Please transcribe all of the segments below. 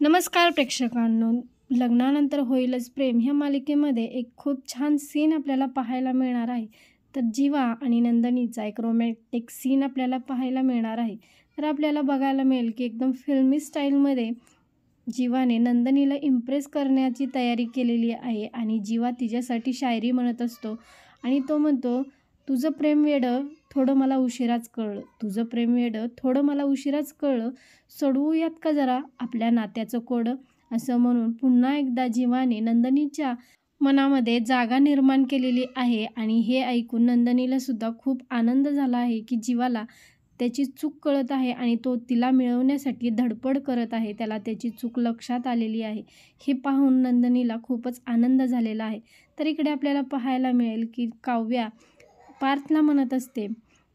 नमस्कार प्रेक्षकांनो, लग्नानंतर होईलच प्रेम ह्या मालिकेमध्ये एक खूप छान सीन आपल्याला पाहायला मिळणार आहे. तर जीवा आणि नंदनीचा एक रोमॅन्टिक सीन आपल्याला पाहायला मिळणार आहे. तर आपल्याला बघायला मिळेल की एकदम फिल्मी स्टाईलमध्ये जीवाने नंदनीला इम्प्रेस करण्याची तयारी केलेली आहे आणि जीवा तिच्यासाठी शायरी म्हणत असतो आणि तो म्हणतो, तुझं प्रेम वेडं थोडं मला उशिराच कळलं, तुझं प्रेम वेडं थोडं मला उशिराच कळलं, सोडवूयात का जरा आपल्या नात्याचं कोडं. असं म्हणून पुन्हा एकदा जीवाने नंदनीच्या मनामध्ये जागा निर्माण केलेली आहे आणि हे ऐकून नंदनीला सुद्धा खूप आनंद झाला आहे की जीवाला त्याची चूक कळत आहे आणि तो तिला मिळवण्यासाठी धडपड करत आहे. त्याला त्याची चूक लक्षात आलेली आहे. हे पाहून नंदनीला खूपच आनंद झालेला आहे. तर इकडे आपल्याला पाहायला मिळेल की काव्या पार्थला म्हणत असते,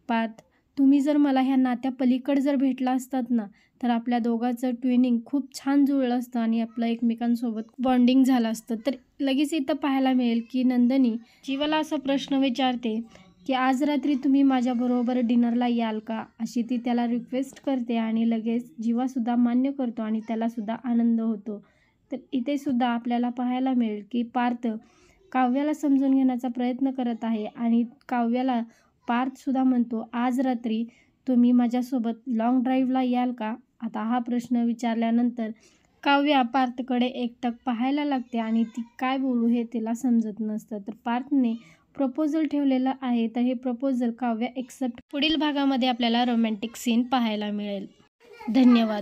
पार्थ, तुम्ही जर मला ह्या नात्या पलीकडे जर भेटला असतात ना, तर आपल्या दोघांचं ट्विनिंग खूप छान जुळलं असतं आणि आपलं एकमेकांसोबत बॉन्डिंग झालं असतं. तर लगेच इथं पाहायला मिळेल की नंदनी जीवाला असा प्रश्न विचारते की आज रात्री तुम्ही माझ्याबरोबर डिनरला याल का, अशी ती त्याला रिक्वेस्ट करते आणि लगेच जीवासुद्धा मान्य करतो आणि त्यालासुद्धा आनंद होतो. तर इथे सुद्धा आपल्याला पाहायला मिळेल की पार्थ काव्याला समजून घेण्याचा प्रयत्न करत आहे आणि काव्याला पार्थसुद्धा म्हणतो, आज रात्री तुम्ही माझ्यासोबत लाँग ड्राईव्हला याल का. आता हा प्रश्न विचारल्यानंतर काव्या पार्थकडे एकटक पाहायला लागते आणि ती काय बोलू हे तिला समजत नसतं. तर पार्थने प्रपोजल ठेवलेलं आहे, तर हे प्रपोजल काव्या एक्सेप्ट. पुढील भागामध्ये आपल्याला रोमॅन्टिक सीन पाहायला मिळेल. धन्यवाद.